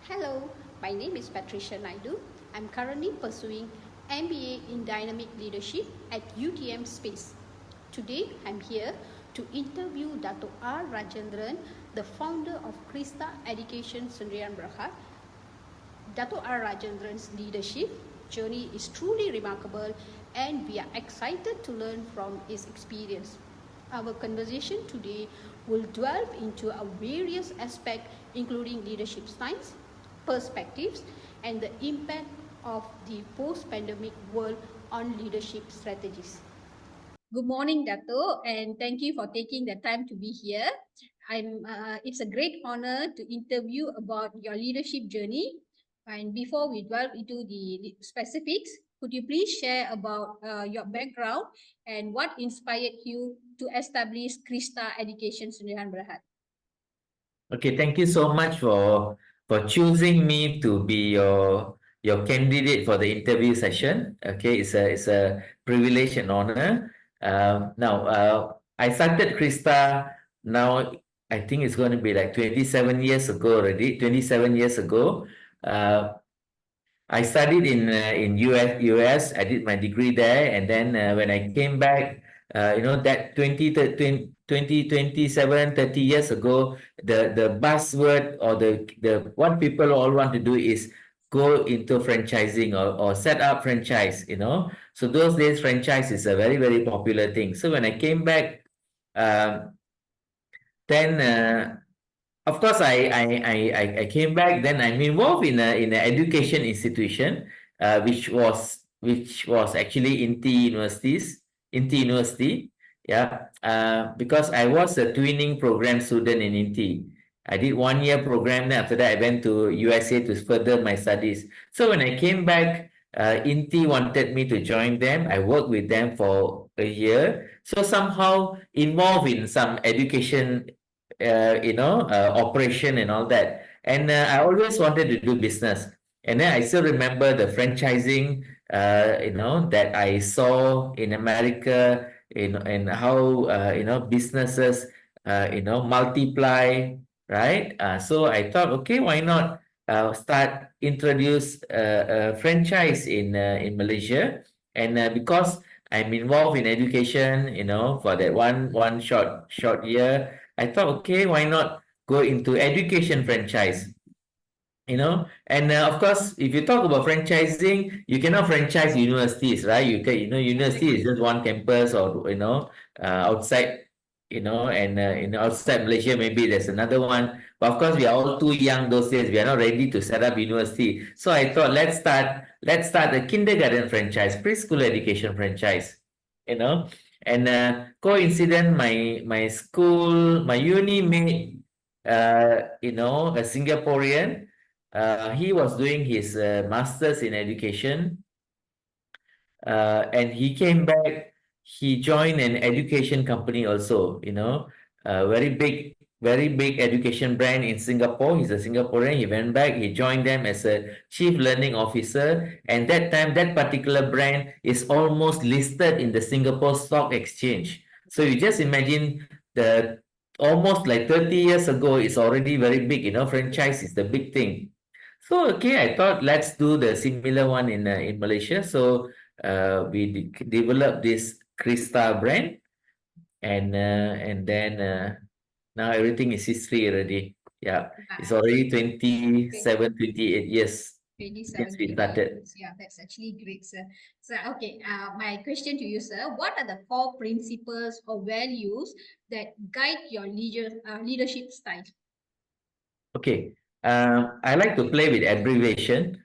Hello, my name is Patricia Naidu. I'm currently pursuing MBA in Dynamic Leadership at UTM Space. Today, I'm here to interview Dato R.Rajendran, the founder of Krista Education Sdn Bhd. Dato R.Rajendran's leadership journey is truly remarkable, and we are excited to learn from his experience. Our conversation today will delve into our various aspects, including leadership styles, perspectives, and the impact of the post-pandemic world on leadership strategies. Good morning, Dato, and thank you for taking the time to be here. It's a great honor to interview about your leadership journey. And before we delve into the specifics, could you please share about your background and what inspired you to establish Krista Education Sdn Bhd? Okay, thank you so much for choosing me to be your candidate for the interview session. Okay, it's a privilege and honor. I started Krista now. I think it's going to be like 27 years ago already. 27 years ago. Uh, I studied in US. I did my degree there, and then when I came back, that 30 years ago, the buzzword or the what people all want to do is go into franchising or set up franchise. So those days franchise is a very very popular thing. So when I came back, then. Of course, I came back. Then I'm involved in an education institution, which was actually INTI University. Yeah, because I was a twinning program student in INTI. I did 1 year program. Then after that, I went to USA to further my studies. So when I came back, INTI wanted me to join them. I worked with them for a year. So somehow involved in some education operation and all that. And I always wanted to do business. And then I still remember the franchising, that I saw in America, and how, businesses, multiply, right? So I thought, okay, why not start introduce a franchise in Malaysia? And because I'm involved in education, for that one short year, I thought, okay, why not go into education franchise? And of course, if you talk about franchising, you cannot franchise universities, right? University is just one campus, or outside, and outside Malaysia maybe there's another one. But of course, we are all too young those days. We are not ready to set up university. So I thought, let's start a kindergarten franchise, preschool education franchise. you know and coincident, my uni mate, a Singaporean. He was doing his masters in education, and he came back. He joined an education company also, a very big education brand in Singapore. He's a Singaporean. He went back. He joined them as a chief learning officer. And that time, that particular brand is almost listed in the Singapore Stock Exchange. So you just imagine, the almost like 30 years ago, it's already very big. Franchise is the big thing. So okay, I thought let's do the similar one in Malaysia. So we developed this Krista brand, and then now everything is history already. Yeah, it's already 27, 28 years since 27 we started. years. Yeah, that's actually great, sir. So, okay, my question to you, sir, what are the core principles or values that guide your leadership style? Okay. I like to play with abbreviation.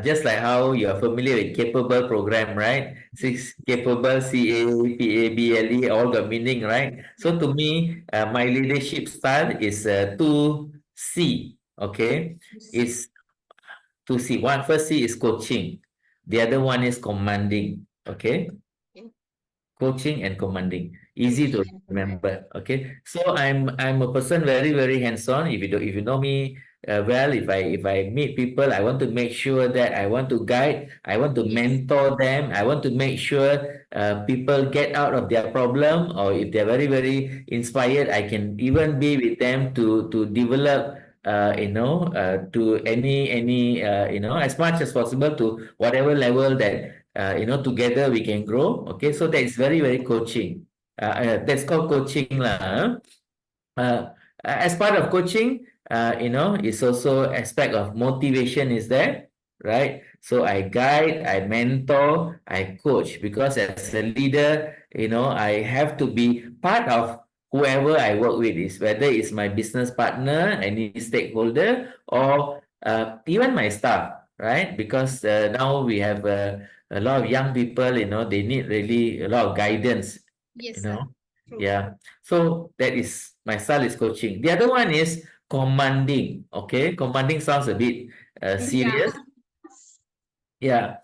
Just like how you're familiar with capable program, right? Six capable, CAPABLE, all the meaning, right? So to me, my leadership style is 2C. Okay, it's 2C. First C is coaching. The other one is commanding. Okay, coaching and commanding, easy to remember. Okay, so I'm a person very very hands-on. If you know me well, if I meet people, I want to make sure that I want to guide, I want to mentor them, I want to make sure people get out of their problem, or if they're very very inspired, I can even be with them to develop to as much as possible to whatever level that, together we can grow. Okay, so that is very, very coaching. That's called coaching lah. Uh, as part of coaching, it's also aspect of motivation is there, right? So I guide, I mentor, I coach because as a leader, I have to be part of whoever I work with is whether it's my business partner, any stakeholder, or even my staff, right? Because now we have a lot of young people, they need really a lot of guidance, you Yes, sir. know. True. Yeah. So that is my style is coaching. The other one is commanding. Okay, commanding sounds a bit Yeah. serious. Yeah.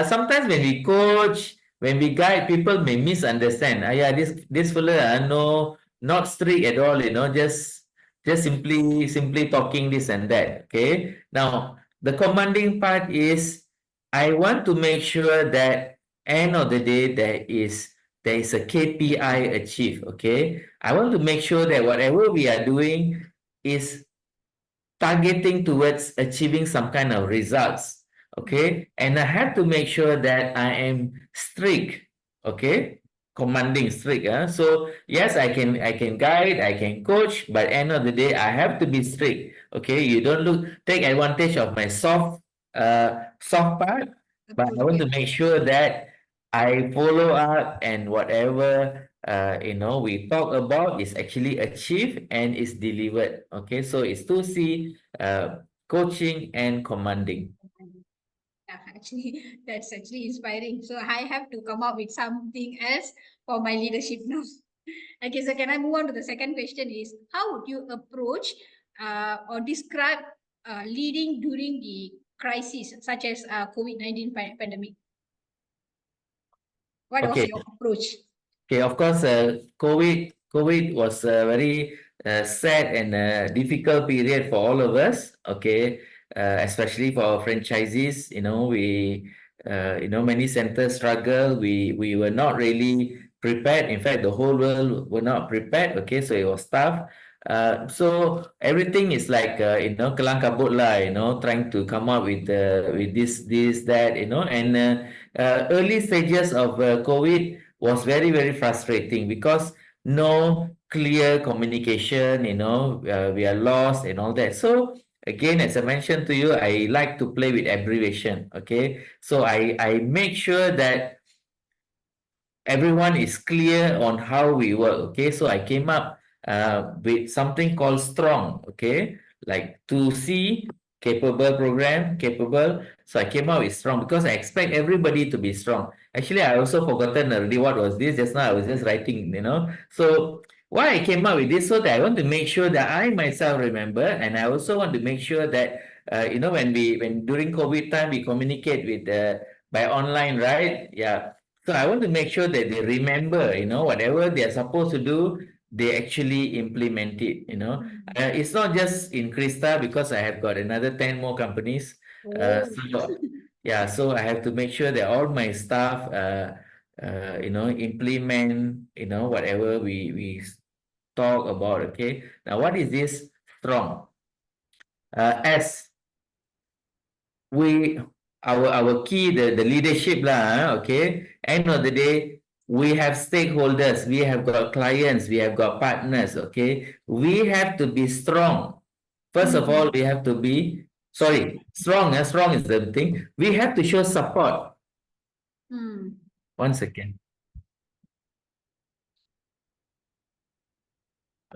Sometimes when we coach, when we guide, people may misunderstand. Yeah, this fella, no, not strict at all. Just simply talking this and that. Okay. Now the commanding part is, I want to make sure that end of the day there is a KPI achieved. Okay. I want to make sure that whatever we are doing is targeting towards achieving some kind of results. Okay. And I have to make sure that I am strict. Okay. Commanding strict. So yes, I can guide, I can coach, but end of the day, I have to be strict. Okay. You don't take advantage of my soft part, but I want Yes. to make sure that I follow up and whatever we talk about is actually achieved and is delivered. Okay, so it's 2C, coaching and commanding. Yeah, actually, that's actually inspiring. So I have to come up with something else for my leadership now. Okay, so can I move on to the second question? Is how would you approach or describe leading during the crisis such as COVID-19 pandemic? What was Okay. your approach? Okay, of course, COVID was a very sad and difficult period for all of us. Okay, especially for our franchisees. Many centers struggle. We were not really prepared. In fact, the whole world were not prepared. Okay, so it was tough. So everything is like kelang kabut lah. Trying to come up with this that. And early stages of COVID was very, very frustrating because no clear communication, we are lost and all that. So again, as I mentioned to you, I like to play with abbreviation. Okay. So I make sure that everyone is clear on how we work. Okay, so I came up with something called strong. Okay, like to see capable program, capable. So I came up with strong because I expect everybody to be strong. Actually, I also forgotten already what was this. Just now I was just writing. So why I came up with this, so that I want to make sure that I myself remember, and I also want to make sure that when during COVID time we communicate with by online, right? Yeah. So I want to make sure that they remember, whatever they are supposed to do, they actually implement it. Mm. It's not just in Krista because I have got another 10 more companies. Oh, So I have to make sure that all my staff, implement, whatever we talk about. Okay. Now, what is this strong? As we our key, the leadership lah, okay, end of the day, we have stakeholders, we have got clients, we have got partners. Okay, we have to be strong. First of all, we have to be strong. Strong is the thing. We have to show support. mm. 1 second.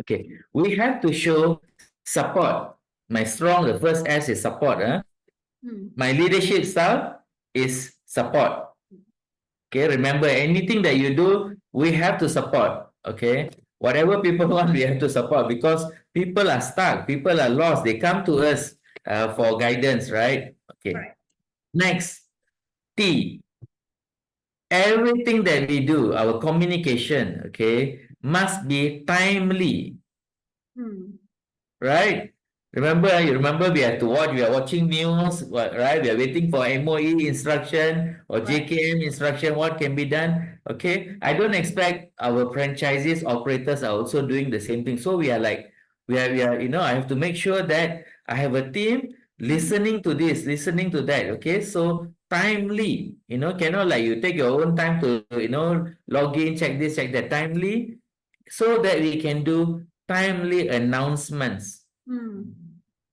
Okay, we have to show support. My strong, the first S is support. Mm. My leadership style is support. Okay, remember, anything that you do, we have to support. Okay, whatever people want, we have to support because people are stuck, people are lost. They come to us for guidance, right? Okay. Right. Next, T. Everything that we do, our communication, okay, must be timely, Mm. right? You remember we have to watch, we are watching news, right? We are waiting for MOE instruction or Right. JKM instruction, what can be done. Okay. I don't expect our franchises operators are also doing the same thing. So we are like I have to make sure that I have a team listening to this, listening to that. Okay, so timely, cannot like you take your own time to, log in, check this, check that, timely, so that we can do timely announcements.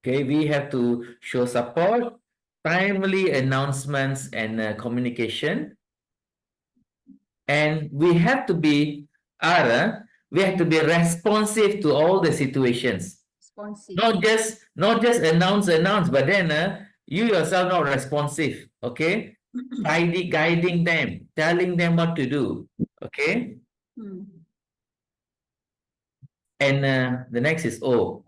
Okay, we have to show support, timely announcements, and communication. And we have to be, Ara, we have to be responsive to all the situations. Responsive. Not just announce, but then you yourself not responsive. Okay, guiding them, telling them what to do. Okay, and the next is O.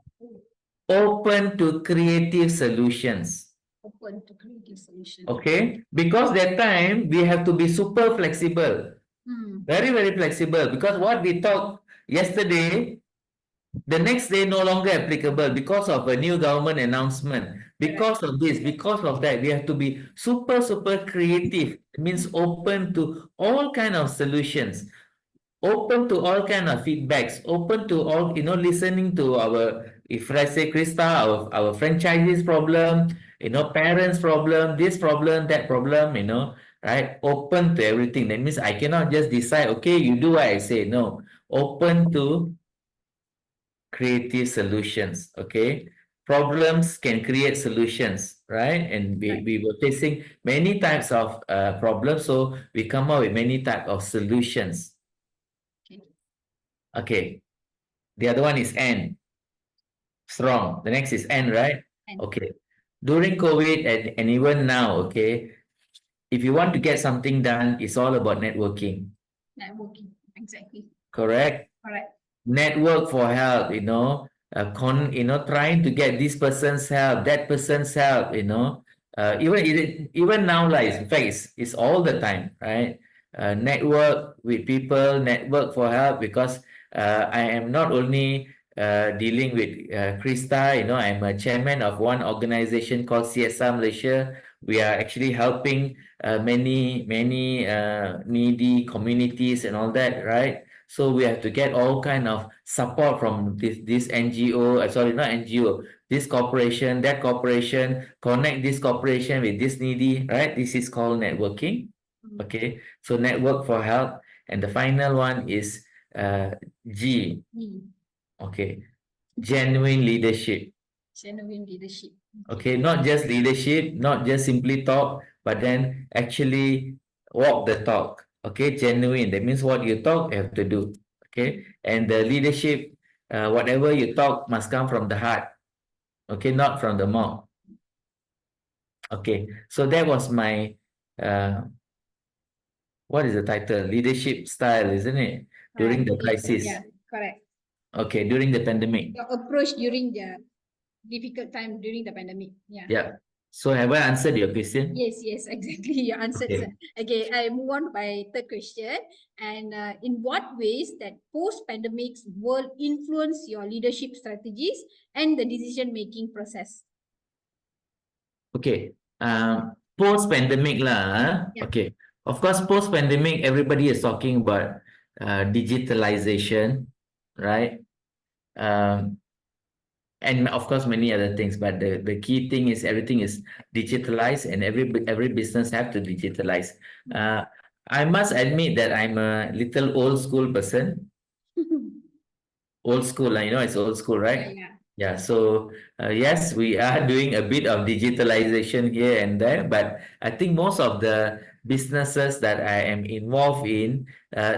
Open to creative solutions. Open to creative solutions. Okay, because that time we have to be super flexible, very very flexible. Because what we talked yesterday, the next day no longer applicable because of a new government announcement. Because of this, because of that, we have to be super super creative. It means open to all kind of solutions, open to all kind of feedbacks, open to all, listening to our, if I say Krista, our franchisees problem, parents problem, this problem, that problem, right? Open to everything. That means I cannot just decide, okay, you do what I say. No, open to creative solutions. Okay, problems can create solutions, right? And we were facing many types of problems, so we come up with many types of solutions. Okay, the other one is N, strong. The next is N, right? Okay. During COVID and even now, okay, if you want to get something done, it's all about networking. Networking, exactly. Correct? Correct. Network for help, trying to get this person's help, that person's help, even now, like, in fact, it's all the time, right? Network with people, network for help, because I am not only dealing with Krista, I'm a chairman of one organization called CSR Malaysia. We are actually helping many needy communities and all that, right? So we have to get all kind of support from this NGO, sorry, not NGO, this corporation, that corporation, connect this corporation with this needy, right? This is called networking. Okay, so network for help. And the final one is G. Okay, genuine leadership. Genuine leadership. Okay, not just leadership, not just simply talk, but then actually walk the talk. Okay, genuine. That means what you talk, you have to do. Okay, and the leadership, whatever you talk must come from the heart. Okay, not from the mouth. Okay, so that was my, what is the title? Leadership style, isn't it? During the crisis. Yeah, correct. Okay, during the pandemic. Your approach during the difficult time during the pandemic. Yeah. Yeah. So have I answered your question? Yes, exactly. You answered, Okay. sir. Okay, I move on to my third question. And in what ways that post-pandemic will influence your leadership strategies and the decision-making process? Okay. Post-pandemic lah. Yeah. Okay. Of course, post-pandemic, everybody is talking about digitalization, right? And of course, many other things. But the key thing is everything is digitalized, and every business have to digitalize. I must admit that I'm a little old school person. Old school, it's old school, right? Yeah, so yes, we are doing a bit of digitalization here and there, but I think most of the businesses that I am involved in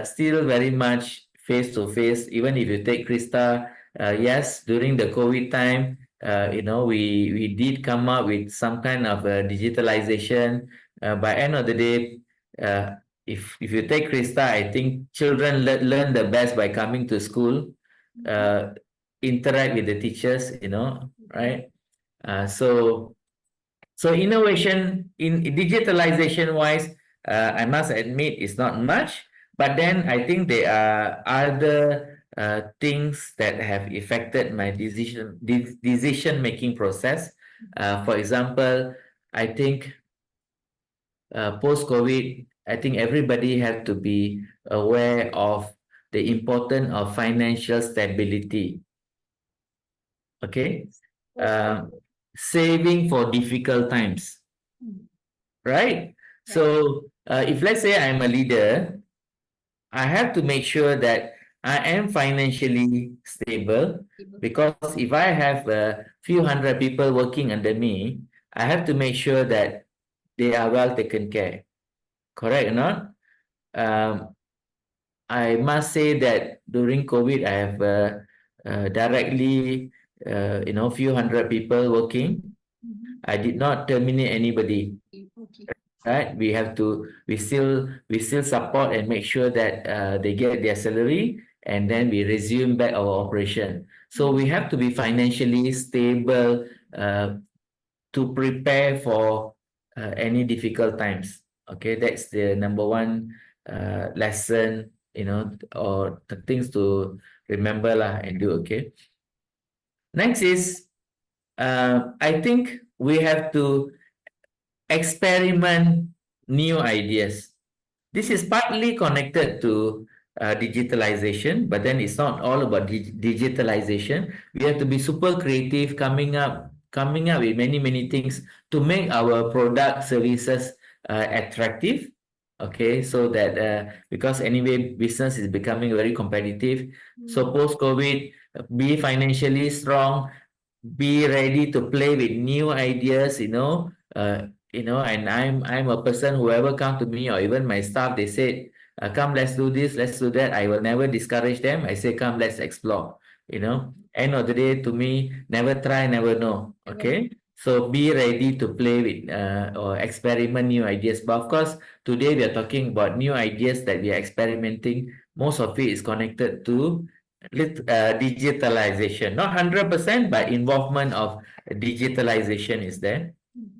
still very much face to face. Even if you take Krista, yes, during the COVID time, we did come up with some kind of digitalization. By end of the day, uh, if you take Krista, I think children learn the best by coming to school, interact with the teachers, right? So innovation in digitalization wise, I must admit it's not much, but then I think there are other things that have affected my decision making process. For example, I think post COVID, I think everybody had to be aware of the importance of financial stability. Okay. Okay. Saving for difficult times, Mm. right? Right. So if let's say I'm a leader, I have to make sure that I am financially stable, Able. because if I have a few hundred people working under me, I have to make sure that they are well taken care. Correct or not? Um, I must say that during COVID, I have directly, few hundred people working. Mhm. I did not terminate anybody, Okay. right? We still support and make sure that they get their salary, and then we resume back our operation. So Mm. we have to be financially stable to prepare for any difficult times. Okay, that's the number one lesson, or the things to remember lah and do. Okay. Next is, I think we have to experiment new ideas. This is partly connected to digitalization, but then it's not all about digitalization. We have to be super creative, coming up with many, many things to make our product services attractive. Okay, so that because anyway, business is becoming very competitive. So Mm. post COVID, be financially strong, be ready to play with new ideas, and I'm a person, whoever come to me or even my staff, they said, come, let's do this, let's do that. I will never discourage them. I say, come, let's explore. End of the day, to me, never try, never know. Even. Okay. So be ready to play with or experiment new ideas. But of course, today we are talking about new ideas that we are experimenting. Most of it is connected to digitalization, not 100%, but involvement of digitalization is there. Mm.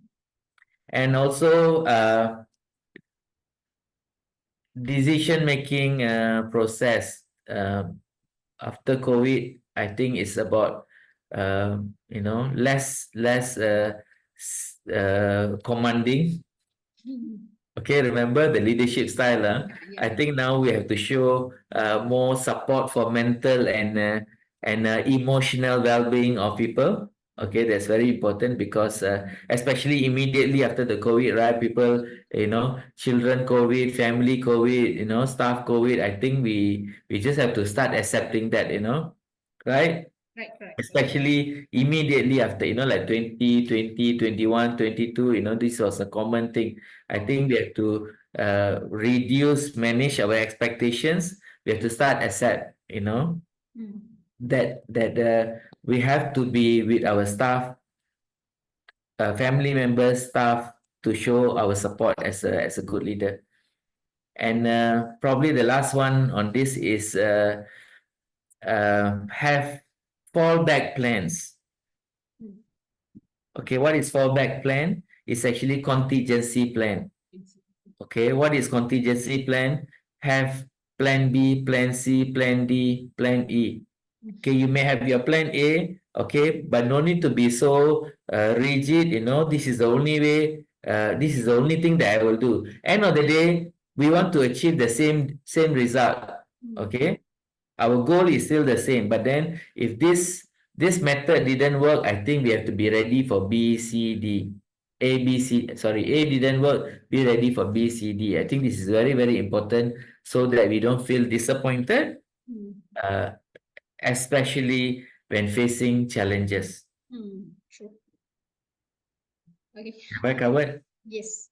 And also decision making process after COVID, I think it's about less commanding. Okay, remember the leadership style. Yeah. I think now we have to show more support for mental and emotional well-being of people. Okay, that's very important, because especially immediately after the COVID, right? People, children COVID, family COVID, staff COVID. I think we just have to start accepting that, right? Right. Correct. Especially immediately after, like 2020, 21, 22, this was a common thing. I think we have to manage our expectations. We have to start accept, Mm. that we have to be with our staff, family members, staff, to show our support as a good leader. And probably the last one on this is have fallback plans. Mm. Okay, what is fallback plan? It's actually contingency plan. It's- Okay, what is contingency plan? Have plan B, plan C, plan D, plan E. Okay, you may have your plan A, okay, but no need to be so rigid, this is the only way, this is the only thing that I will do. End of the day, we want to achieve the same result, Mm. okay? Our goal is still the same, but then if this method didn't work, I think we have to be ready for B, C, D. A, B, C, sorry, A didn't work, be ready for B, C, D. I think this is very, very important, so that we don't feel disappointed, Mm. uh, especially when facing challenges. Mm. True. Okay. Have I covered? Yes.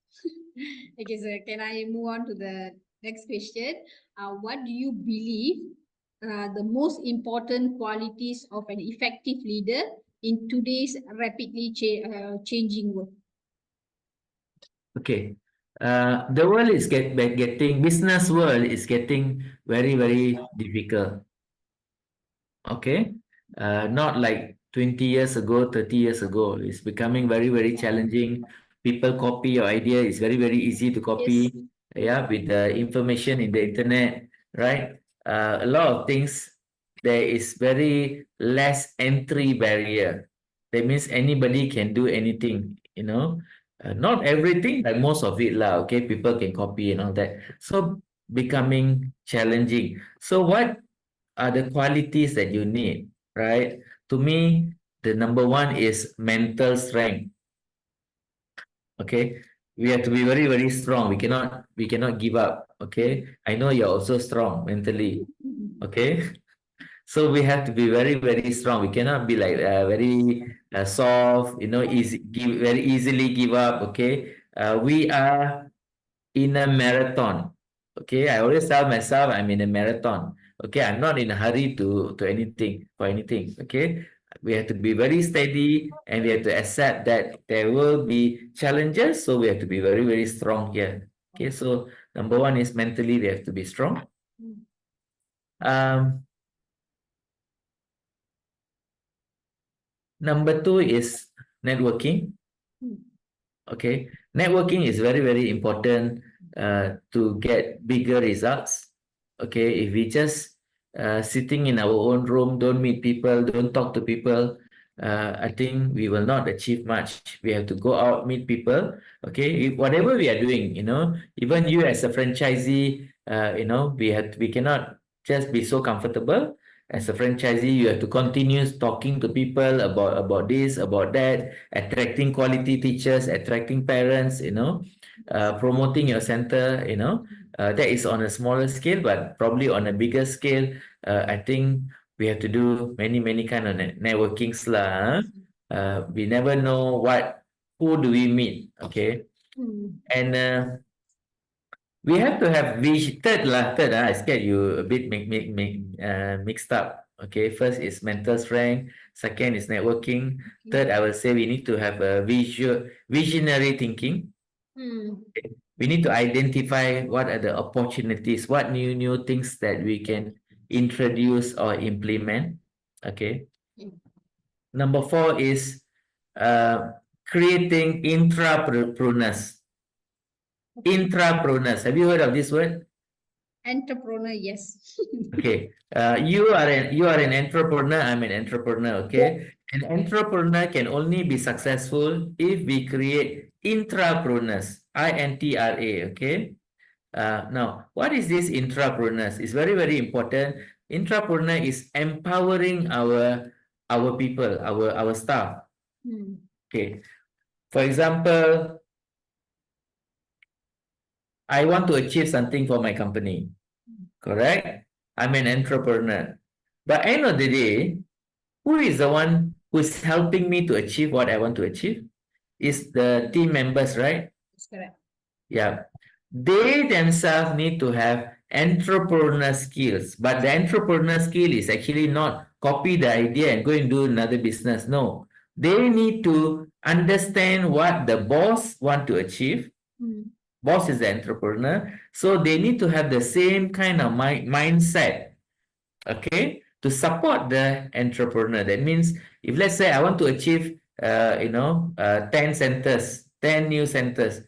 Okay, so can I move on to the next question? What do you believe the most important qualities of an effective leader in today's rapidly changing world? Okay. The world is getting business world is getting very, very difficult. Okay. Not like 20 years ago, 30 years ago. It's becoming very, very challenging. People copy your idea. It's very, very easy to Yes. copy. Yeah, with the information in the internet, right? A lot of things, there is very less entry barrier. That means anybody can do anything. Not everything, but most of it lah. Okay, people can copy and all that. So becoming challenging. So what are the qualities that you need, right? To me, the number one is mental strength. Okay, we have to be very, very strong. We cannot give up. Okay, I know you're also strong mentally. Okay, so we have to be very, very strong. We cannot be like very soft, very easily give up. Okay, we are in a marathon. Okay, I always tell myself I'm in a marathon. Okay, I'm not in a hurry to anything for anything. Okay, we have to be very steady and we have to accept that there will be challenges. So we have to be very, very strong here. Okay, so number one is mentally we have to be strong. Um, Number two is networking. Okay, networking is very, very important to get bigger results. Okay, if we just sitting in our own room, don't meet people, don't talk to people, I think we will not achieve much. We have to go out, meet people. Okay, whatever we are doing, even you as a franchisee, we cannot just be so comfortable. As a franchisee, you have to continue talking to people about this, about that, attracting quality teachers, attracting parents, promoting your center, that is on a smaller scale, but probably on a bigger scale, I think we have to do many, many kind of networkings lah. We never know who do we meet, okay? And we have to have vision. Third, I scared you a bit mixed up. Okay, first is mental strength. Second is networking. Third, I will say we need to have a visionary thinking. We need to identify what are the opportunities, what new things that we can introduce or implement. Okay. Number four is creating intrapreneurs. Intrapreneurs. Have you heard of this word? Entrepreneur, yes. Okay. You are an entrepreneur. I'm an entrepreneur. Okay. An entrepreneur can only be successful if we create intrapreneurs. INTRA. Okay. Now, what is this intrapreneurs? It's very, very important. Intrapreneur is empowering our people, our staff. Okay. For example, I want to achieve something for my company. Correct? I'm an entrepreneur. But end of the day, who is the one who's helping me to achieve what I want to achieve? Is the team members, right? That's correct. Yeah. They themselves need to have entrepreneur skills, but the entrepreneur skill is actually not copy the idea and go and do another business. No, they need to understand what the boss want to achieve. Boss is the entrepreneur, so they need to have the same kind of mindset, okay, to support the entrepreneur. That means if let's say I want to achieve 10 centers, 10 new centers,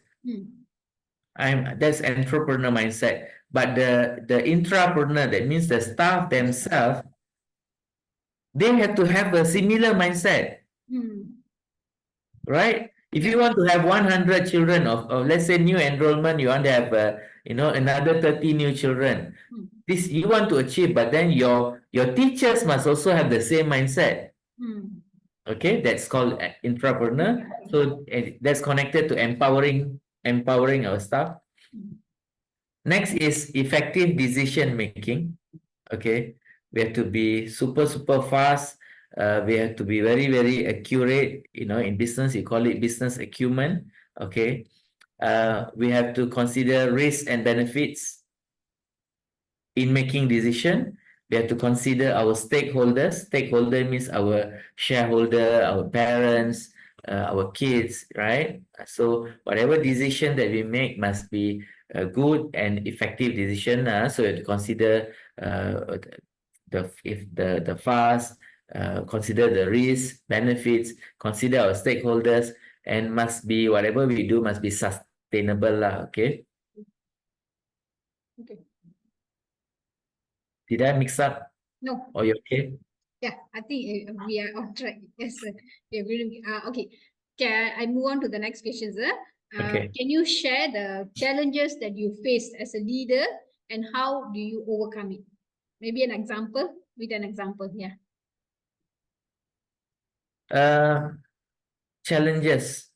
that's entrepreneur mindset. But the intrapreneur, that means the staff themselves, they have to have a similar mindset, right? If you want to have 100 children of let's say new enrollment, you want to have another 30 new children. This you want to achieve, but then your teachers must also have the same mindset. Okay, that's called intrapreneur. So that's connected to empowering our staff. Next is effective decision making. Okay, we have to be super fast. We have to be very, very accurate. In business, you call it business acumen. Okay, we have to consider risks and benefits in making decision. We have to consider our stakeholders. Stakeholder means our shareholder, our parents, our kids, right? So whatever decision that we make must be a good and effective decision. So we have to consider the fast, consider the risk, benefits, consider our stakeholders, and must be whatever we do must be sustainable lah. Okay. Okay. Did I mix up? No. Are you okay? Yeah, I think we are on track. Yes, we are really, okay. Can I move on to the next question, sir? Okay. Can you share the challenges that you faced as a leader and how do you overcome it? Maybe an example, with an example, yeah. Uh, challenges.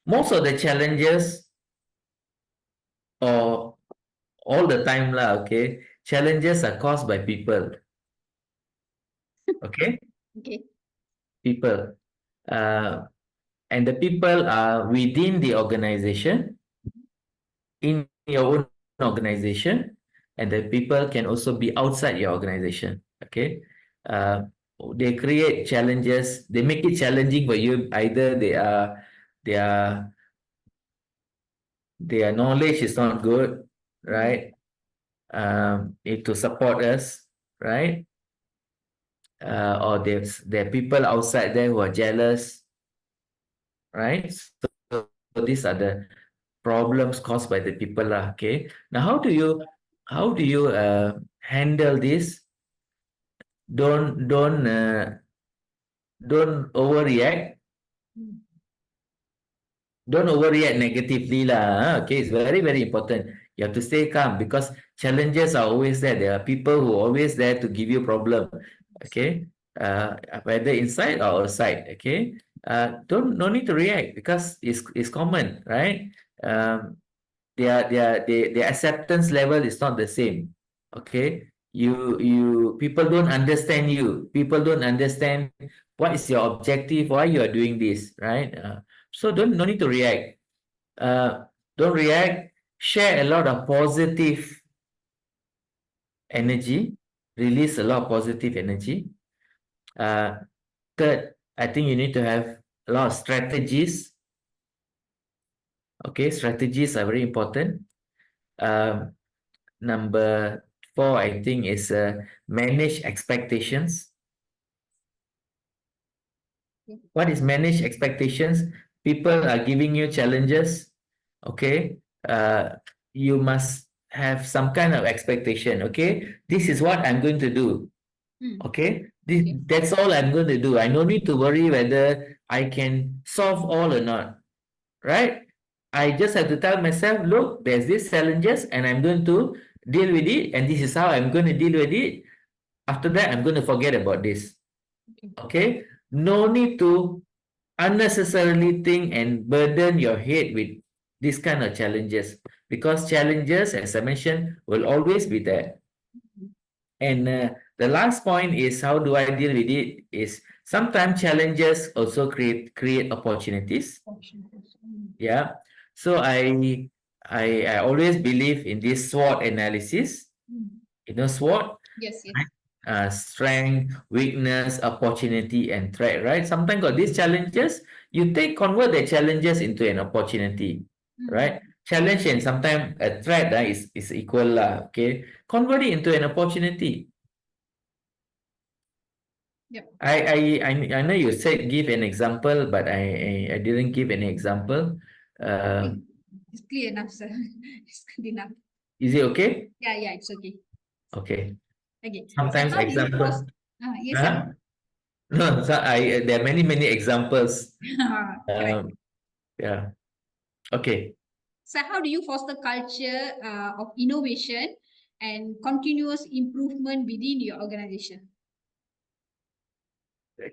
Most of the challenges, or all the time lah, okay, challenges are caused by people. Okay, Okay. people. Uh, and the people are within the organization, in your own organization, and the people can also be outside your organization. Okay, uh, they create challenges. They make it challenging for you. Either they are their knowledge is not good, Mm. right? Need to support us, right? Or there are people outside there who are jealous, right? So these are the problems caused by the people lah. Okay. Now, how do you handle this? Don't overreact. Mm. Don't overreact negatively lah. Okay, it's very, very important. You have to stay calm because challenges are always there. There are people who are always there to give you problem. Okay, whether inside or outside. Okay, don't no need to react because it's common, right? Um, their acceptance level is not the same. Okay, you people don't understand you. People don't understand what is your objective, why you are doing this, right? So don't no need to react. Uh, don't react. Share a lot of positive energy. Release a lot of positive energy. Uh, Third, I think you need to have a lot of strategies. Okay, strategies are very important. Um, Number four, I think, is manage expectations. Okay. What is manage expectations? People are giving you challenges. Okay. You must have some kind of expectation. Okay. This is what I'm going to do. Mm. Okay. Okay. That's all I'm going to do. I no need to worry whether I can solve all or not. Right? I just have to tell myself, look, there's these challenges and I'm going to deal with it. And this is how I'm going to deal with it. After that, I'm going to forget about this. Okay. Okay? No need to unnecessarily think and burden your head with this kind of challenges because challenges, as I mentioned, will always be there. And the last point is how do I deal with it? Is sometimes challenges also create opportunities. Option. Mm. Yeah. So I always believe in this SWOT analysis. Mm. You know SWOT, Yes, yes. right? Strength, weakness, opportunity, and threat, right? Sometimes got these challenges, you convert the challenges into an opportunity, Mm. right? Challenge and sometimes a threat is equal lah, okay? Convert it into an opportunity. Yep. I know you said give an example, but I didn't give any example. I Uh, think it's clear enough, sir. It's good enough. is it okay? Yeah, yeah, it's okay. Okay. Okay. So Sometimes how do you example. foster? Yes, sir. Huh? No, so there are many examples. Correct. Yeah. Okay. So how do you foster culture of innovation and continuous improvement within your organization?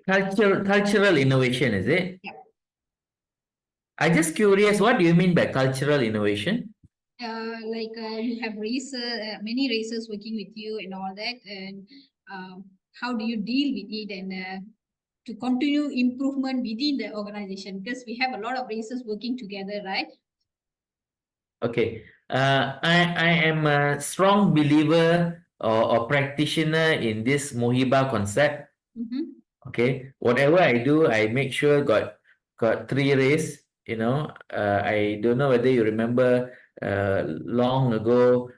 Cultural innovation, is it? Yeah. I just curious, what do you mean by cultural innovation? Like you have many racers working with you and all that, and how do you deal with it and to continue improvement within the organization? Because we have a lot of racers working together, right? Okay. I am a strong believer or practitioner in this Mohiba concept. Mm-hmm. Okay, whatever I do, I make sure got three rays. I don't know whether you remember. Long ago,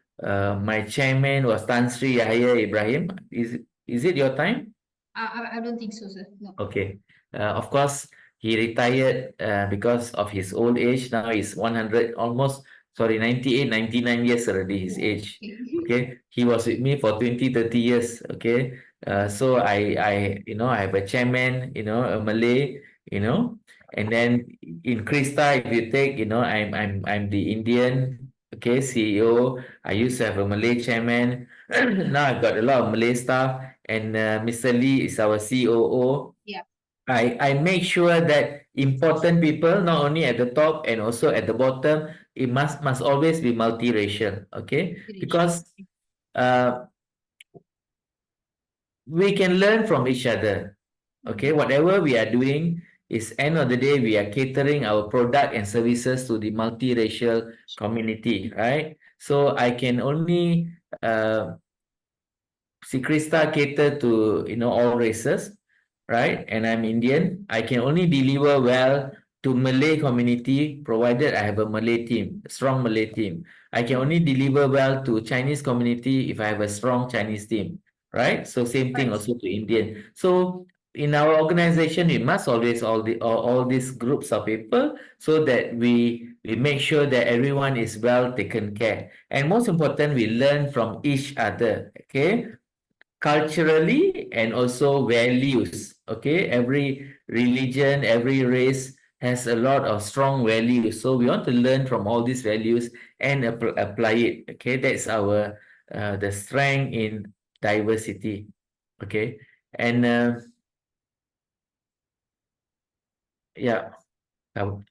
my chairman was Tan Sri Yahya Ibrahim. Is it your time? I don't think so, sir. No. Okay. Of course, he retired because of his old age. Now he's 100, almost, sorry, 98, 99 years already, his Oh, age. okay. Okay. He was with me for 20, 30 years. Okay. So I have a chairman, a Malay, and then in Krista, if you take, I'm the Indian, okay, CEO. I used to have a Malay chairman. Now I've got a lot of Malay staff, and Mr. Lee is our COO. Yeah. I make sure that important people, not only at the top and also at the bottom, it must always be multiracial. Okay, Inspiration. because uh, we can learn from each other. Okay, Mm. whatever we are doing is end of the day we are catering our product and services to the multiracial community, right? So I can only see Krista cater to all races, right? And I'm Indian. I can only deliver well to Malay community provided I have a Malay team, a strong Malay team. I can only deliver well to Chinese community if I have a strong Chinese team, right? So same thing Right. also to Indian. So in our organization, we must always all these groups of people so that we make sure that everyone is well taken care. And most important, we learn from each other. Okay, culturally and also values. Okay, every religion, every race has a lot of strong values, so we want to learn from all these values and apply it. Okay, that's our the strength in diversity. Okay, and yeah,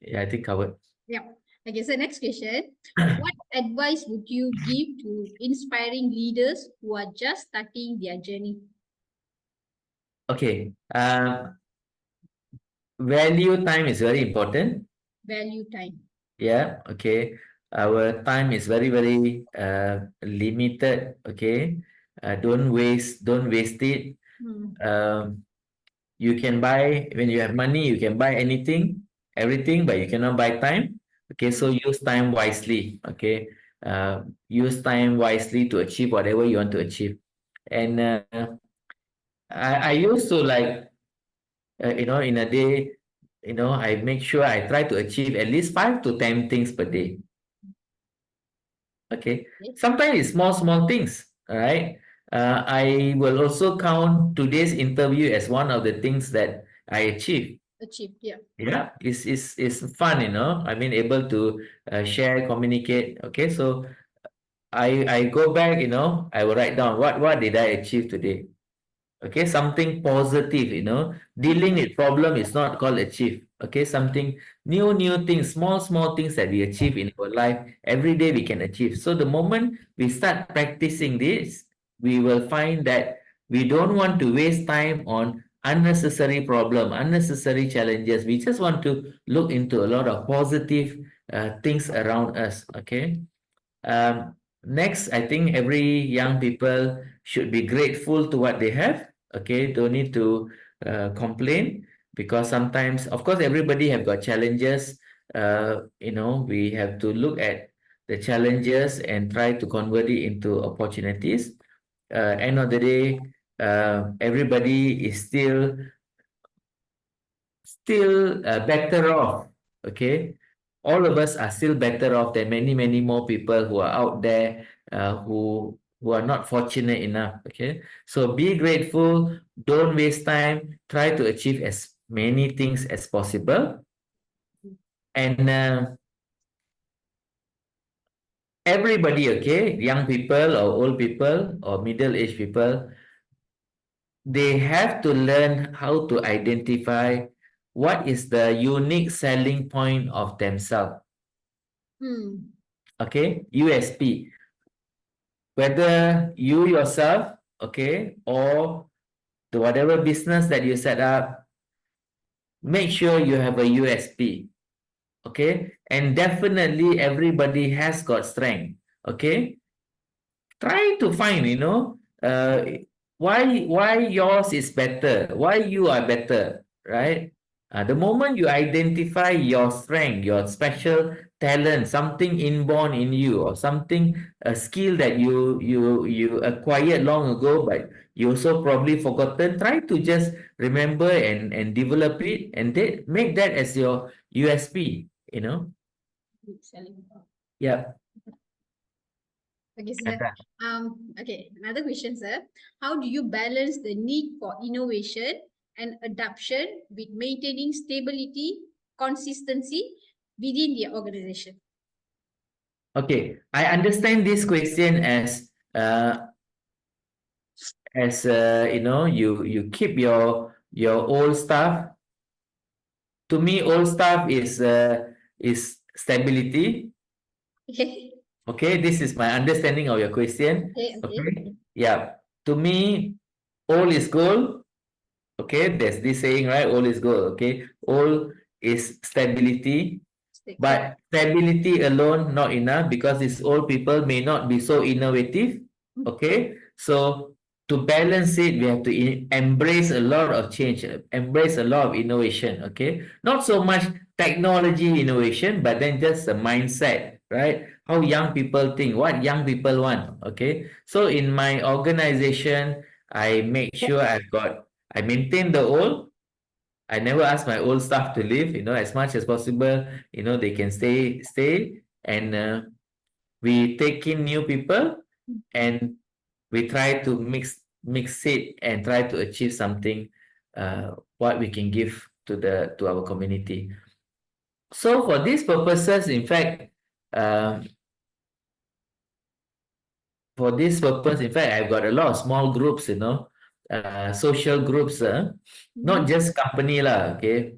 yeah, I think covered. Yeah. Okay, so next question. What advice would you give to inspiring leaders who are just starting their journey? Okay, value time is very important. Value time. Yeah, okay. Our time is very, very limited. Okay. Don't waste it. Hmm. Um, you can buy when you have money, you can buy anything, everything, but you cannot buy time. Okay, so use time wisely. Okay. Use time wisely to achieve whatever you want to achieve. And I used to like in a day, I make sure I try to achieve at least 5 to 10 things per day. Okay. Okay. Sometimes it's small, small things. All right. I will also count today's interview as one of the things that I achieved. Achieved. Yeah. Yeah, it's fun, I mean, able to share, communicate. Okay, so I go back, I will write down what did I achieve today. Okay, something positive, dealing with problem is not called achieve. Okay, something new things, small things that we achieve in our life every day we can achieve. So the moment we start practicing this, we will find that we don't want to waste time on unnecessary problem, unnecessary challenges. We just want to look into a lot of positive things around us. Okay. Next, I think every young people should be grateful to what they have. Okay, don't need to complain, because sometimes, of course, everybody have got challenges. We have to look at the challenges and try to convert it into opportunities. End of the day, everybody is still better off. Okay, all of us are still better off than many more people who are out there who are not fortunate enough. Okay, so be grateful, don't waste time, try to achieve as many things as possible. And everybody, okay, young people or old people or middle-aged people, they have to learn how to identify what is the unique selling point of themselves. Hmm. Okay, USP. Whether you yourself, okay, or the whatever business that you set up, make sure you have a USP. Okay, and definitely everybody has got strength. Okay, try to find, why yours is better, why you are better, right? The moment you identify your strength, your special talent, something inborn in you, or something, a skill that you acquired long ago, but you also probably forgotten, try to just remember and develop it, and make that as your USP. Selling. Yeah. Okay, sir. Okay, another question, sir. How do you balance the need for innovation and adoption with maintaining stability, consistency within the organization? Okay, I understand this question as you keep your old stuff, to me, old stuff is stability. Okay. Okay, this is my understanding of your question. Okay. Okay. Okay, yeah. To me, old is gold. Okay, there's this saying, right? Old is gold. Okay, old is stability. Okay. But stability alone not enough because these old people may not be so innovative. Okay, so to balance it, we have to embrace a lot of change, embrace a lot of innovation. Okay, not so much technology innovation, but then just the mindset, right? How young people think, what young people want. Okay, so in my organization, I make sure I maintain the old. I never ask my old staff to leave, as much as possible, they can stay, and we take in new people, and we try to mix it and try to achieve something, what we can give to our community. So for these purposes, in fact, um, I've got a lot of small groups, social groups, not just company lah, okay.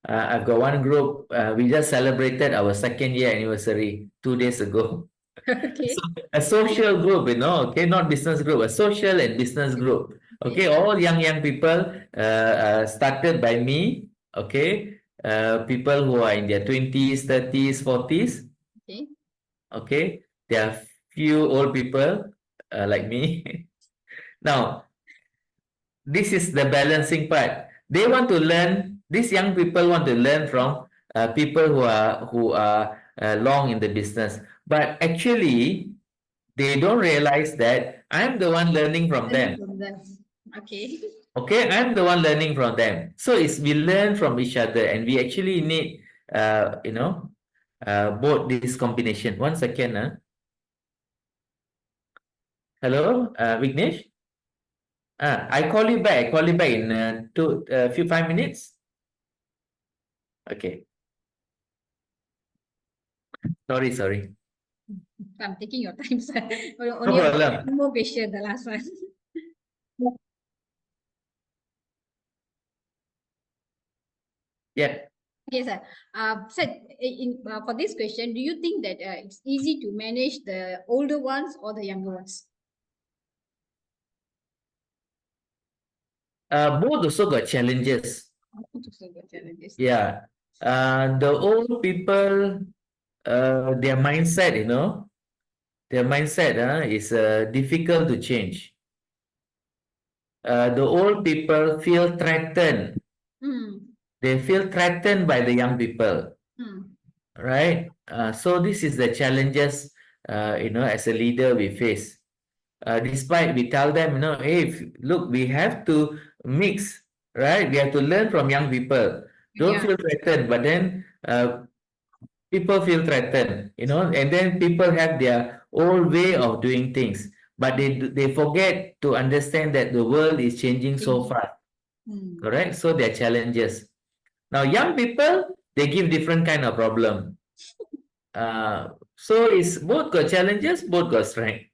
I've got one group. We just celebrated our second year anniversary 2 days ago. So Okay. a social group, okay, not business group, a social and business group. Okay, Okay. all young people, started by me. Okay, people who are in their 20s, 30s, 40s. Okay. Okay, there are few old people, like me. Now, this is the balancing part. They want to learn. These young people want to learn from people who are long in the business, but actually they don't realize that I'm the one learning from Learning them. from them. Okay. Okay, I'm the one learning from them. So it's we learn from each other, and we actually need both this combination. 1 second, hello, Vignesh. I call you back. I call you back in few 5 minutes. Okay. Sorry. I'm taking your time, sir. No Only problem. one more question, the last one. Yeah. Okay, sir. Sir, for this question, do you think that it's easy to manage the older ones or the younger ones? Both also got challenges. So the challenges. Yeah. The old people, their mindset is difficult to change. The old people feel threatened. Hmm. They feel threatened by the young people, Hmm. right? So this is the challenges, as a leader we face. Despite we tell them, hey, look, we have to mix, right? We have to learn from young people. Don't Yeah. feel threatened, but then people feel threatened, and then people have their old way of doing things, but they forget to understand that the world is changing so Changing. fast, Hmm. correct? So there are challenges. Now, young people, they give different kind of problem. So it's both got challenges, both got strength.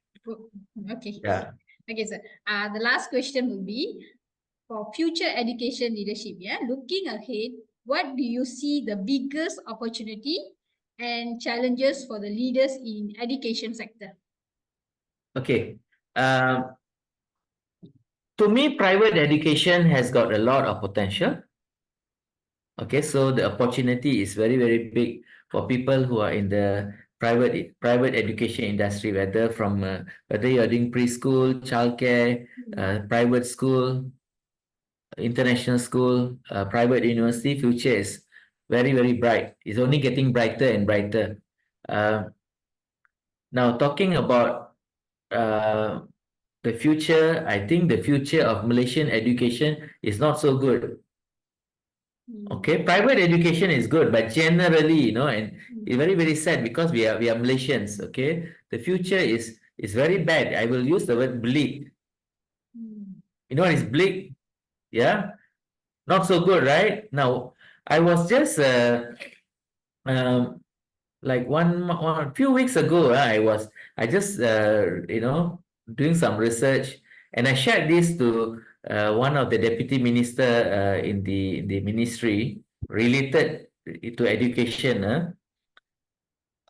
Okay. Yeah. Okay, sir. The last question will be for future education leadership. Yeah, looking ahead, what do you see the biggest opportunity and challenges for the leaders in education sector? Okay. Um, to me, private education has got a lot of potential. Okay, so the opportunity is very, very big for people who are in the private education industry, whether you're doing preschool, childcare, private school, international school, private university. Future is very, very bright. It's only getting brighter and brighter. Uh, Now, talking about uh, the future, I think the future of Malaysian education is not so good. Okay, private education is good, but generally, and it's very, very sad because we are Malaysians. Okay, the future is very bad. I will use the word bleak. You know what is bleak? Yeah, not so good, right? Now, I was just um, like one few weeks ago, I just doing some research, and I shared this to one of the deputy minister in the ministry. related to education,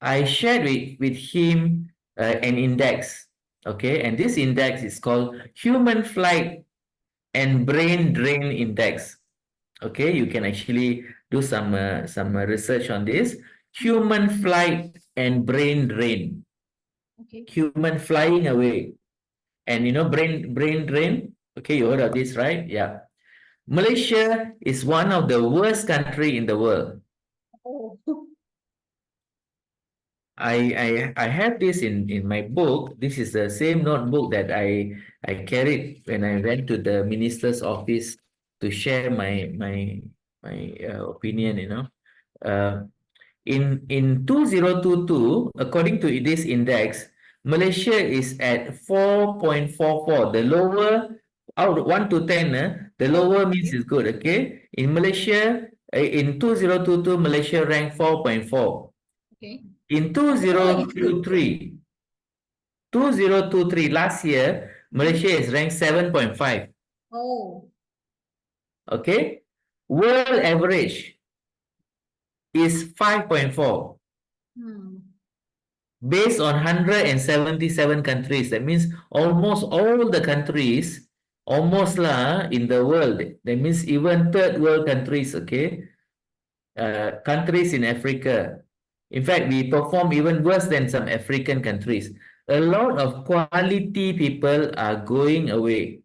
I shared with him an index. Okay, and this index is called Human Flight and Brain Drain Index. Okay, you can actually do some research on this. Human flight and brain drain. Okay. Human flying away, and brain drain. Okay, you heard of this, right? Yeah. Malaysia is one of the worst country in the world. Oh. I have this in my book. This is the same notebook that I carried when I went to the minister's office to share my opinion. Uh, in 2022, according to this index, Malaysia is at 4.44. The lower out of 1 to 10, the Oh, lower means okay. is good. Okay, in Malaysia, in 2022, Malaysia ranked 4.4. Okay. In Oh, it's good. 2023, last year, Malaysia is ranked 7.5. Oh. Okay, world average is 5.4. Hmm. Based on 177 countries. That means almost all the countries, almost lah in the world. That means even third world countries, okay? Countries in Africa. In fact, we perform even worse than some African countries. A lot of quality people are going away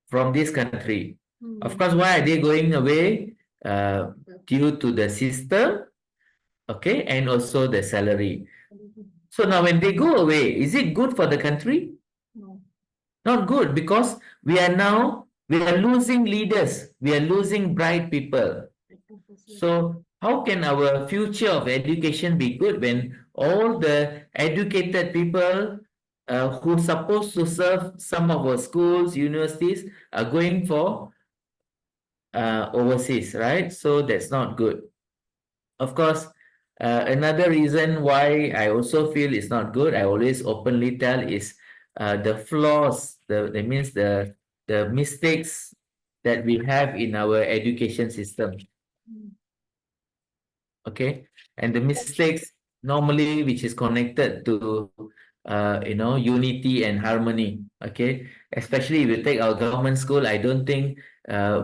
from this country. Of Hmm. course, why are they going away? Due to the system, okay, and also the salary. So now when they go away, is it good for the country? No. Not good, because we are losing leaders. We are losing bright people. So how can our future of education be good when all the educated people who supposed to serve some of our schools, universities are going for overseas, right? So that's not good. Of course, another reason why I also feel it's not good, I always openly tell, is the flaws, that means the mistakes that we have in our education system. Hmm. Okay, and the mistakes normally which is connected to unity and harmony. Okay, especially if you take our government school, I don't think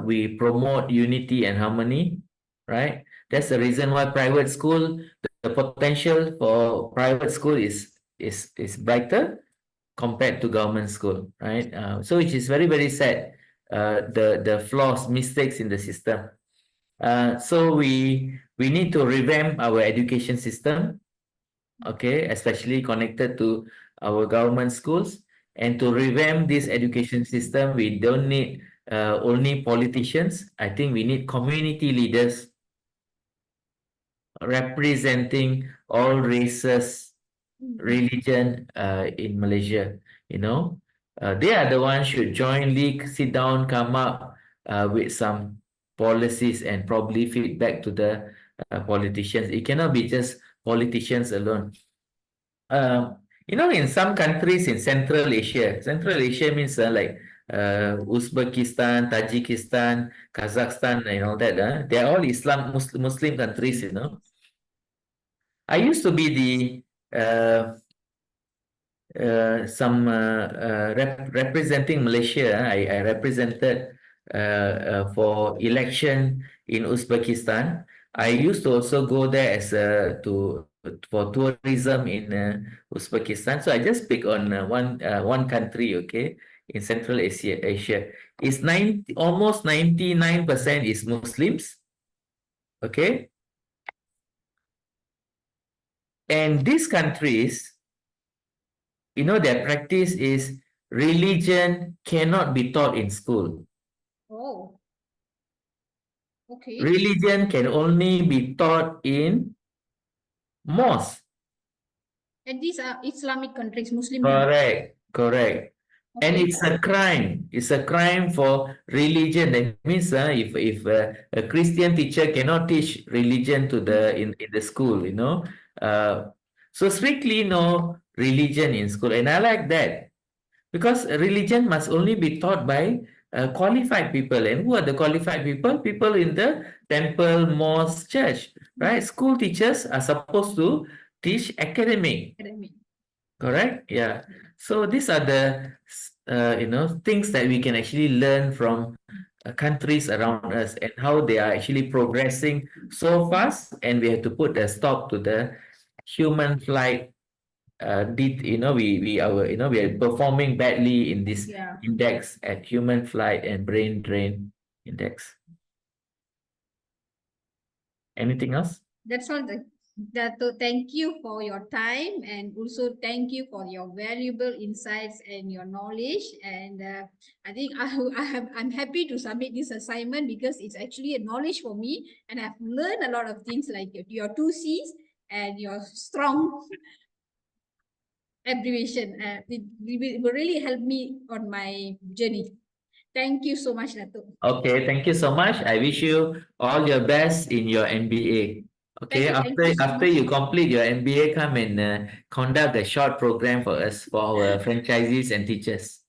we promote unity and harmony, right? That's the reason why private school, the potential for private school is brighter compared to government school, right? So which is very, very sad, the flaws, mistakes in the system. So we need to revamp our education system, okay, especially connected to our government schools. And to revamp this education system, we don't need only politicians. I think we need community leaders representing all races, Hmm. religion in Malaysia. They are the ones should jointly sit down, come up with some policies and probably feedback to the politicians. It cannot be just politicians alone. In some countries in Central Asia means like Uzbekistan, Tajikistan, Kazakhstan, and all that. They are all Muslim countries. I used to be the some representing Malaysia. I represented for election in Uzbekistan. I used to also go there as to for tourism in Uzbekistan. So I just pick on one country, okay, in Central Asia. It's almost 99% is Muslims, okay, and these countries, their practice is religion cannot be taught in school. Oh, okay. Religion can only be taught in mosque. And these are Islamic countries, Muslim countries. Correct, correct. And Okay. it's a crime. It's a crime for religion. That means if a Christian teacher cannot teach religion to in the school, so strictly no religion in school. And I like that, because religion must only be taught by qualified people. And who are the qualified people? People in the temple, mosque, church, right? School teachers are supposed to teach academic, Academic. correct? Yeah. Yeah. So these are the things that we can actually learn from countries around us and how they are actually progressing so fast, and we have to put a stop to the human flight. We are performing badly in this Yeah. index at human flight and brain drain index. Anything else? That's all. Dato, thank you for your time, and also thank you for your valuable insights and your knowledge. And I think I'm happy to submit this assignment because it's actually a knowledge for me, and I've learned a lot of things like your two C's and your strong abbreviation. It will really help me on my journey. Thank you so much, Dato. Okay, thank you so much. I wish you all your best in your MBA. Okay, Thank you so after much. you complete your MBA, come and conduct a short program for us, for our franchisees and teachers.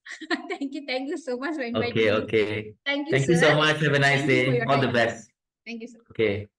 Thank you so much for Okay, inviting me. okay. Thank you, Thank you sir. so much. Have a nice Thank you for day. your All the time. best. Thank you, sir. Okay.